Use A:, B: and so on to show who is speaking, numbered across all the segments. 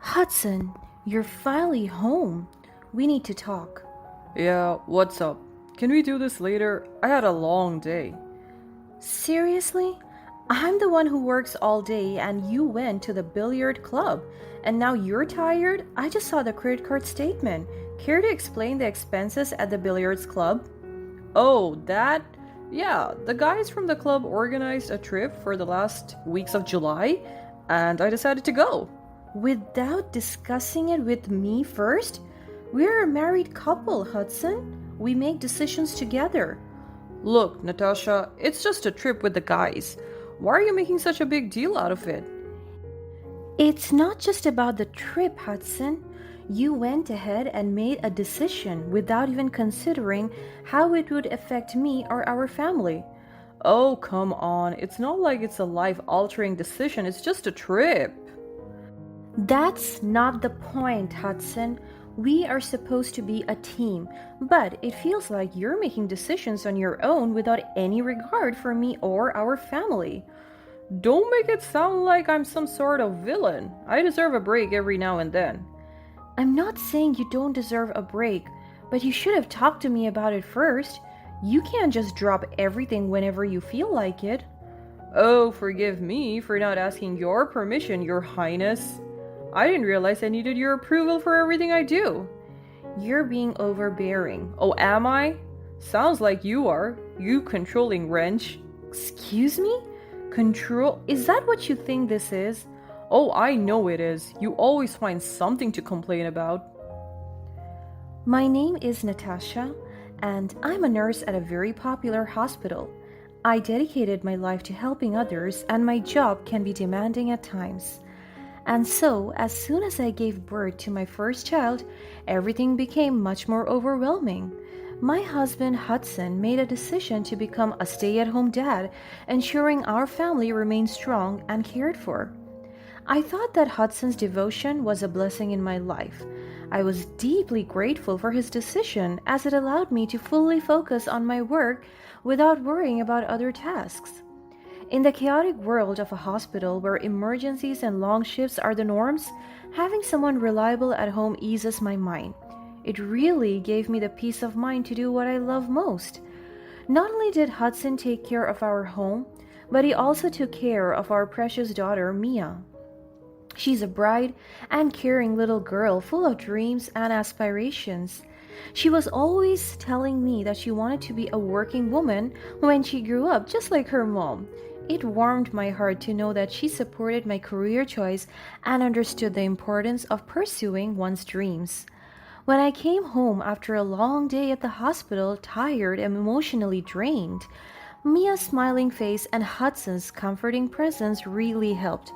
A: Hudson, you're finally home. We need to talk.
B: Yeah, what's up? Can we do this later? I had a long day.
A: Seriously? I'm the one who works all day and you went to the billiard club. And now you're tired? I just saw the credit card statement. Care to explain the expenses at the billiards club?
B: Oh, that? Yeah, the guys from the club organized a trip for the last weeks of July, and I decided to go.
A: Without discussing it with me first? We're a married couple, Hudson. We make decisions together.
B: Look, Natasha, it's just a trip with the guys. Why are you making such a big deal out of it?
A: It's not just about the trip, Hudson. You went ahead and made a decision without even considering how it would affect me or our family.
B: Oh, come on. It's not like it's a life altering decision, it's just a trip.
A: That's not the point, Hudson. We are supposed to be a team, but it feels like you're making decisions on your own without any regard for me or our family.
B: Don't make it sound like I'm some sort of villain. I deserve a break every now and then.
A: I'm not saying you don't deserve a break, but you should have talked to me about it first. You can't just drop everything whenever you feel like it.
B: Oh, forgive me for not asking your permission, Your Highness. I didn't realize I needed your approval for everything I do.
A: You're being overbearing.
B: Oh, am I? Sounds like you are. You controlling wrench.
A: Excuse me? Control? Is that what you think this is?
B: Oh, I know it is. You always find something to complain about.
A: My name is Natasha, and I'm a nurse at a very popular hospital. I dedicated my life to helping others, and my job can be demanding at times. And so, as soon as I gave birth to my first child, everything became much more overwhelming. My husband Hudson made a decision to become a stay at home dad, ensuring our family remained strong and cared for. I thought that Hudson's devotion was a blessing in my life. I was deeply grateful for his decision as it allowed me to fully focus on my work without worrying about other tasks. In the chaotic world of a hospital where emergencies and long shifts are the norms, having someone reliable at home eases my mind. It really gave me the peace of mind to do what I love most. Not only did Hudson take care of our home, but he also took care of our precious daughter, Mia. She's a bright and caring little girl full of dreams and aspirations. She was always telling me that she wanted to be a working woman when she grew up, just like her mom. It warmed my heart to know that she supported my career choice and understood the importance of pursuing one's dreams. When I came home after a long day at the hospital, tired and emotionally drained, Mia's smiling face and Hudson's comforting presence really helped.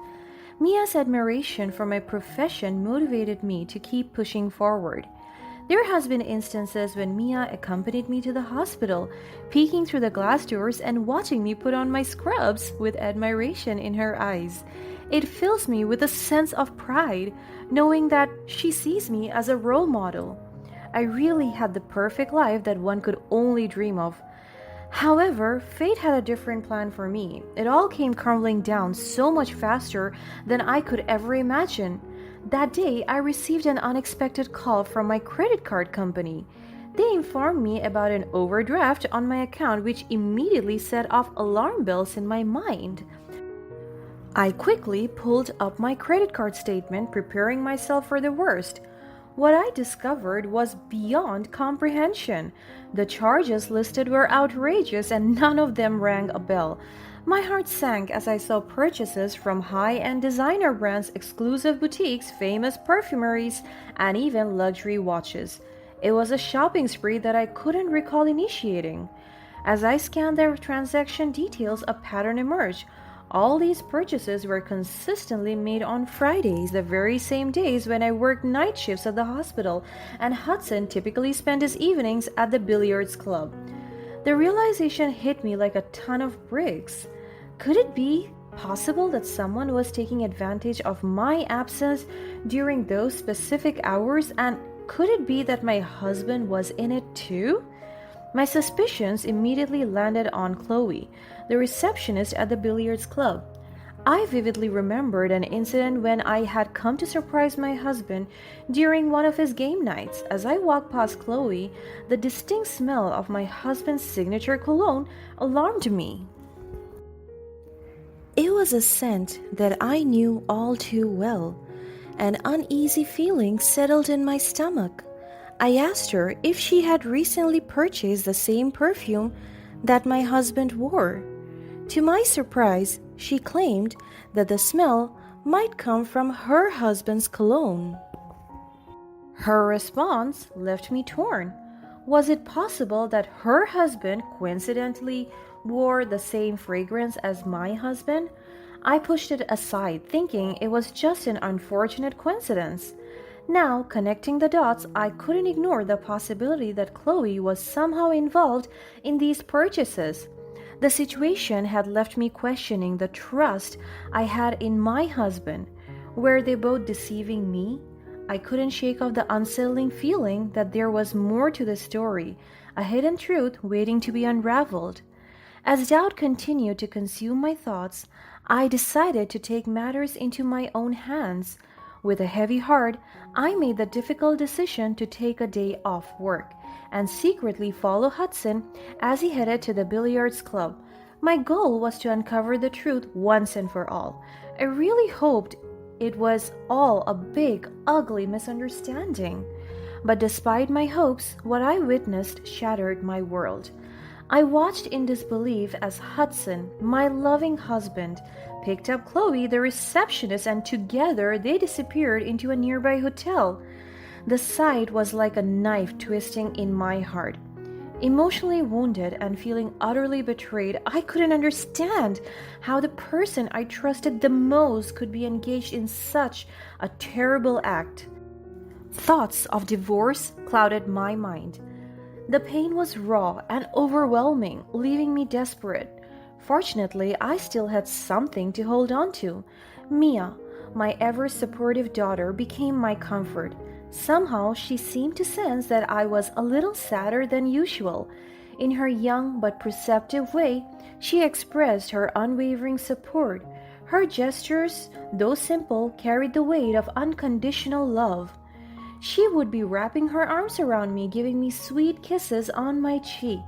A: Mia's admiration for my profession motivated me to keep pushing forward. There has been instances when Mia accompanied me to the hospital, peeking through the glass doors and watching me put on my scrubs with admiration in her eyes. It fills me with a sense of pride, knowing that she sees me as a role model. I really had the perfect life that one could only dream of. However, fate had a different plan for me. It all came crumbling down so much faster than I could ever imagine. That day, I received an unexpected call from my credit card company. They informed me about an overdraft on my account, which immediately set off alarm bells in my mind. I quickly pulled up my credit card statement, preparing myself for the worst. What I discovered was beyond comprehension. The charges listed were outrageous and none of them rang a bell. My heart sank as I saw purchases from high-end designer brands, exclusive boutiques, famous perfumeries, and even luxury watches. It was a shopping spree that I couldn't recall initiating. As I scanned their transaction details, a pattern emerged. All these purchases were consistently made on Fridays, the very same days when I worked night shifts at the hospital, and Hudson typically spent his evenings at the billiards club. The realization hit me like a ton of bricks. Could it be possible that someone was taking advantage of my absence during those specific hours, and could it be that my husband was in it too? My suspicions immediately landed on Chloe, the receptionist at the billiards club. I vividly remembered an incident when I had come to surprise my husband during one of his game nights. As I walked past Chloe, the distinct smell of my husband's signature cologne alarmed me. It was a scent that I knew all too well. An uneasy feeling settled in my stomach. I asked her if she had recently purchased the same perfume that my husband wore. To my surprise, she claimed that the smell might come from her husband's cologne. Her response left me torn. Was it possible that her husband coincidentally wore the same fragrance as my husband? I pushed it aside, thinking it was just an unfortunate coincidence. Now, connecting the dots, I couldn't ignore the possibility that Chloe was somehow involved in these purchases. The situation had left me questioning the trust I had in my husband. Were they both deceiving me? I couldn't shake off the unsettling feeling that there was more to the story, a hidden truth waiting to be unraveled. As doubt continued to consume my thoughts, I decided to take matters into my own hands. With a heavy heart, I made the difficult decision to take a day off work and secretly follow Hudson as he headed to the billiards club. My goal was to uncover the truth once and for all. I really hoped it was all a big, ugly misunderstanding. But despite my hopes, what I witnessed shattered my world. I watched in disbelief as Hudson, my loving husband, picked up Chloe, the receptionist, and together they disappeared into a nearby hotel. The sight was like a knife twisting in my heart. Emotionally wounded and feeling utterly betrayed, I couldn't understand how the person I trusted the most could be engaged in such a terrible act. Thoughts of divorce clouded my mind. The pain was raw and overwhelming, leaving me desperate. Fortunately, I still had something to hold on to. Mia, my ever supportive daughter, became my comfort. Somehow, she seemed to sense that I was a little sadder than usual. In her young but perceptive way, she expressed her unwavering support. Her gestures, though simple, carried the weight of unconditional love. She would be wrapping her arms around me, giving me sweet kisses on my cheek.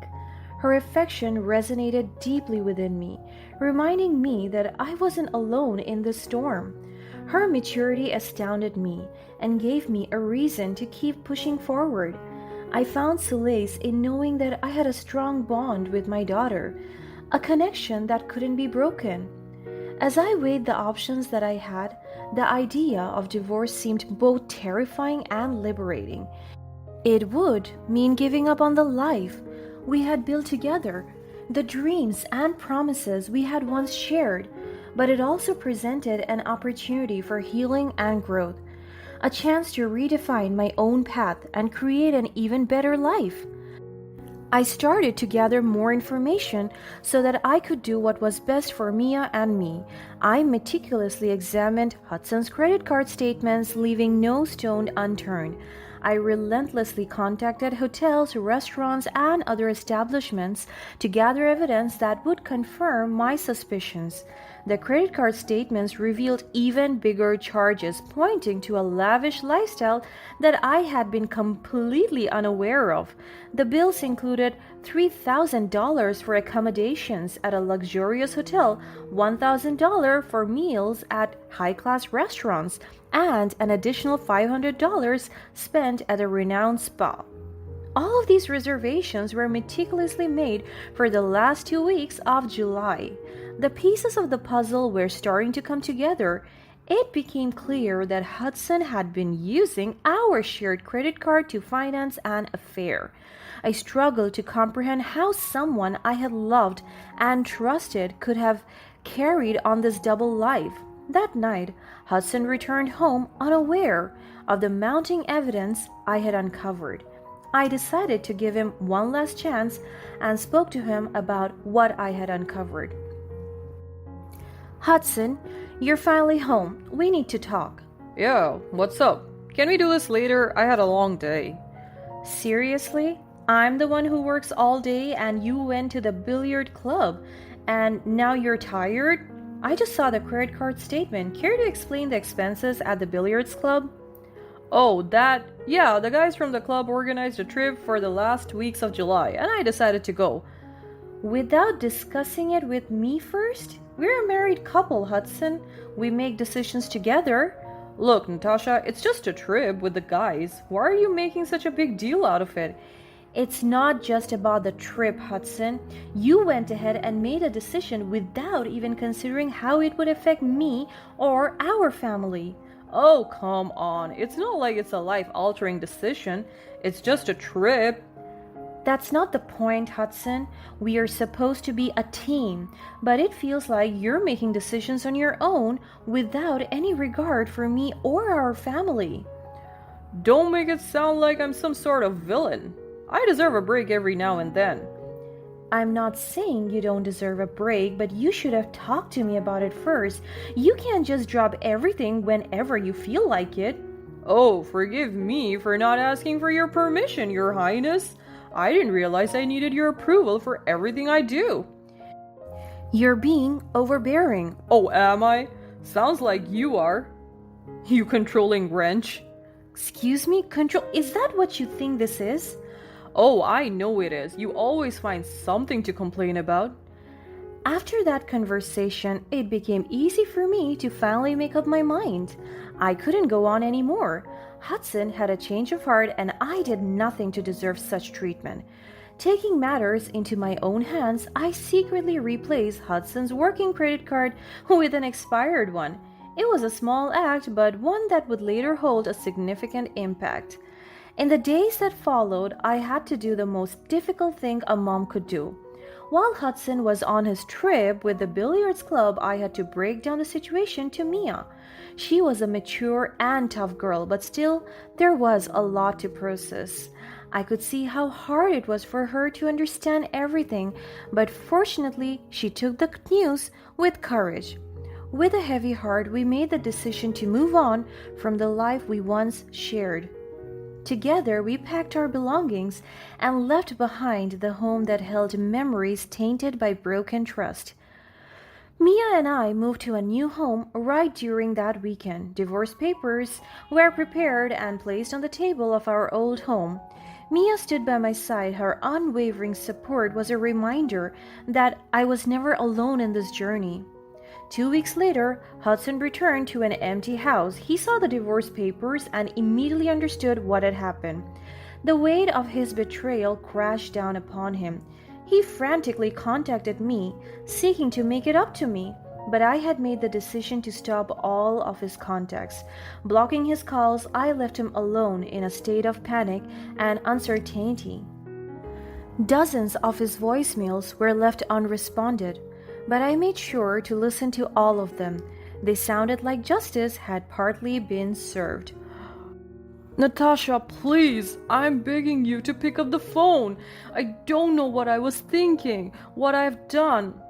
A: Her affection resonated deeply within me, reminding me that I wasn't alone in the storm. Her maturity astounded me and gave me a reason to keep pushing forward. I found solace in knowing that I had a strong bond with my daughter, a connection that couldn't be broken. As I weighed the options that I had, the idea of divorce seemed both terrifying and liberating. It would mean giving up on the life we had built together, the dreams and promises we had once shared, but it also presented an opportunity for healing and growth, a chance to redefine my own path and create an even better life. I started to gather more information so that I could do what was best for Mia and me. I meticulously examined Hudson's credit card statements, leaving no stone unturned. I relentlessly contacted hotels, restaurants, and other establishments to gather evidence that would confirm my suspicions. The credit card statements revealed even bigger charges, pointing to a lavish lifestyle that I had been completely unaware of. The bills included $3,000 for accommodations at a luxurious hotel, $1,000 for meals at high-class restaurants, and an additional $500 spent at a renowned spa. All of these reservations were meticulously made for the last 2 weeks of July. The pieces of the puzzle were starting to come together. It became clear that Hudson had been using our shared credit card to finance an affair. I struggled to comprehend how someone I had loved and trusted could have carried on this double life. That night, Hudson returned home unaware of the mounting evidence I had uncovered. I decided to give him one last chance and spoke to him about what I had uncovered. Hudson, you're finally home. We need to talk.
B: Yeah, what's up? Can we do this later? I had a long day.
A: Seriously? I'm the one who works all day and you went to the billiard club and now you're tired? I just saw the credit card statement. Care to explain the expenses at the billiards club?
B: Oh, that? Yeah, the guys from the club organized a trip for the last weeks of July, and I decided to go.
A: Without discussing it with me first? We're a married couple, Hudson. We make decisions together.
B: Look, Natasha, it's just a trip with the guys. Why are you making such a big deal out of it?
A: It's not just about the trip, Hudson. You went ahead and made a decision without even considering how it would affect me or our family.
B: Oh, come on. It's not like it's a life-altering decision. It's just a trip.
A: That's not the point, Hudson. We are supposed to be a team, but it feels like you're making decisions on your own without any regard for me or our family.
B: Don't make it sound like I'm some sort of villain. I deserve a break every now and then.
A: I'm not saying you don't deserve a break, but you should have talked to me about it first. You can't just drop everything whenever you feel like it.
B: Oh, forgive me for not asking for your permission, Your Highness. I didn't realize I needed your approval for everything I do.
A: You're being overbearing.
B: Oh, am I? Sounds like you are. You controlling wrench.
A: Excuse me? Control? Is that what you think this is?
B: Oh, I know it is. You always find something to complain about.
A: After that conversation, it became easy for me to finally make up my mind. I couldn't go on anymore. Hudson had a change of heart and I did nothing to deserve such treatment. Taking matters into my own hands, I secretly replaced Hudson's working credit card with an expired one. It was a small act, but one that would later hold a significant impact. In the days that followed, I had to do the most difficult thing a mom could do. While Hudson was on his trip with the billiards club, I had to break down the situation to Mia. She was a mature and tough girl, but still, there was a lot to process. I could see how hard it was for her to understand everything, but fortunately, she took the news with courage. With a heavy heart, we made the decision to move on from the life we once shared. Together, we packed our belongings and left behind the home that held memories tainted by broken trust. Mia and I moved to a new home right during that weekend. Divorce papers were prepared and placed on the table of our old home. Mia stood by my side. Her unwavering support was a reminder that I was never alone in this journey. 2 weeks later, Hudson returned to an empty house. He saw the divorce papers and immediately understood what had happened. The weight of his betrayal crashed down upon him. He frantically contacted me, seeking to make it up to me, but I had made the decision to stop all of his contacts. Blocking his calls, I left him alone in a state of panic and uncertainty. Dozens of his voicemails were left unresponded, but I made sure to listen to all of them. They sounded like justice had partly been served.
B: Natasha, please, I'm begging you to pick up the phone. I don't know what I was thinking, what I've done.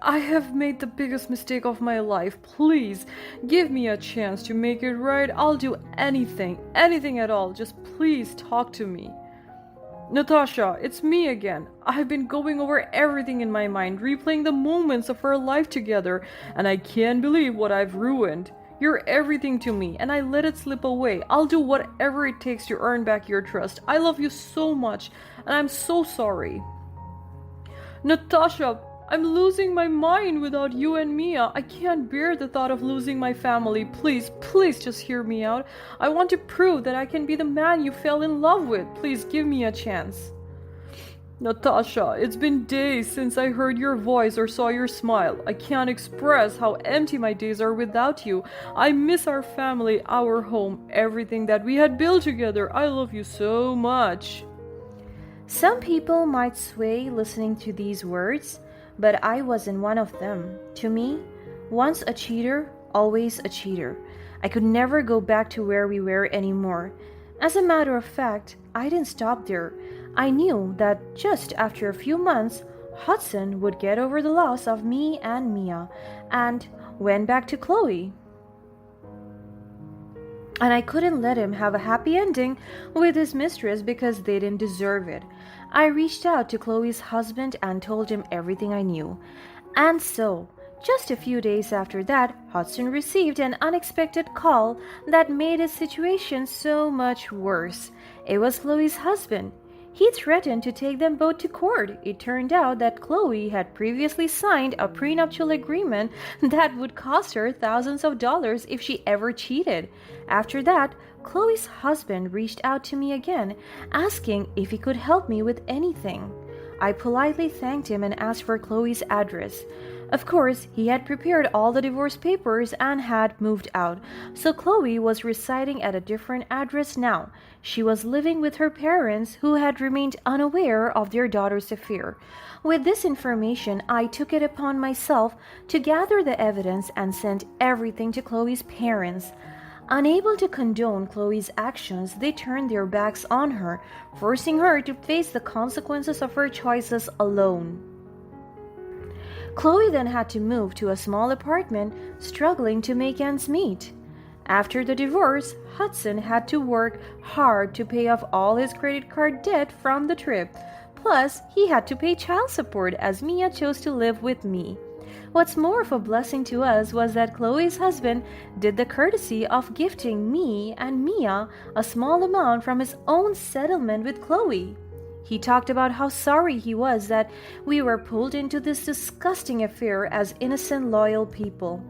B: I have made the biggest mistake of my life. Please, give me a chance to make it right. I'll do anything at all. Just please talk to me. Natasha, it's me again. I've been going over everything in my mind, replaying the moments of our life together, and I can't believe what I've ruined. You're everything to me, and I let it slip away. I'll do whatever it takes to earn back your trust. I love you so much, and I'm so sorry. Natasha, I'm losing my mind without you and Mia. I can't bear the thought of losing my family. Please, please just hear me out. I want to prove that I can be the man you fell in love with. Please give me a chance. Natasha, it's been days since I heard your voice or saw your smile. I can't express how empty my days are without you. I miss our family, our home, everything that we had built together. I love you so much.
A: Some people might sway listening to these words, but I wasn't one of them. To me, once a cheater, always a cheater. I could never go back to where we were anymore. As a matter of fact, I didn't stop there. I knew that just after a few months, Hudson would get over the loss of me and Mia and went back to Chloe. And I couldn't let him have a happy ending with his mistress because they didn't deserve it. I reached out to Chloe's husband and told him everything I knew. And so, Just a few days after that, Hudson received an unexpected call that made his situation so much worse. It was Chloe's husband. He threatened to take them both to court. It turned out that Chloe had previously signed a prenuptial agreement that would cost her thousands of dollars if she ever cheated. After that, Chloe's husband reached out to me again, asking if he could help me with anything. I politely thanked him and asked for Chloe's address. Of course, he had prepared all the divorce papers and had moved out, so Chloe was residing at a different address now. She was living with her parents, who had remained unaware of their daughter's affair. With this information, I took it upon myself to gather the evidence and send everything to Chloe's parents. Unable to condone Chloe's actions, they turned their backs on her, forcing her to face the consequences of her choices alone. Chloe then had to move to a small apartment, struggling to make ends meet. After the divorce, Hudson had to work hard to pay off all his credit card debt from the trip. Plus, he had to pay child support as Mia chose to live with me. What's more of a blessing to us was that Chloe's husband did the courtesy of gifting me and Mia a small amount from his own settlement with Chloe. He talked about how sorry he was that we were pulled into this disgusting affair as innocent, loyal people.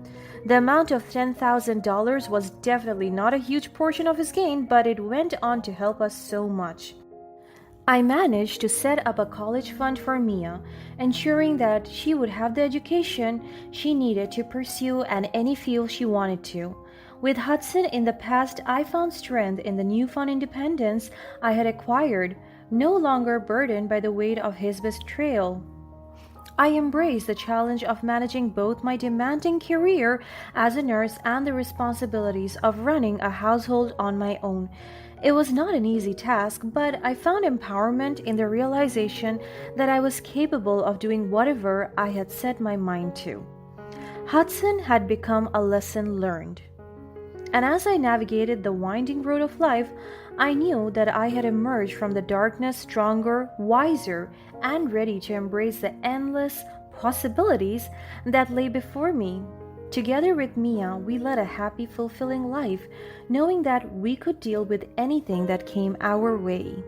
A: The amount of $10,000 was definitely not a huge portion of his gain, but it went on to help us so much. I managed to set up a college fund for Mia, ensuring that she would have the education she needed to pursue and any field she wanted to. With Hudson in the past, I found strength in the newfound independence I had acquired, no longer burdened by the weight of his betrayal. I embraced the challenge of managing both my demanding career as a nurse and the responsibilities of running a household on my own. It was not an easy task, but I found empowerment in the realization that I was capable of doing whatever I had set my mind to. Hudson had become a lesson learned. And as I navigated the winding road of life, I knew that I had emerged from the darkness stronger, wiser, and ready to embrace the endless possibilities that lay before me. Together with Mia, we led a happy, fulfilling life, knowing that we could deal with anything that came our way.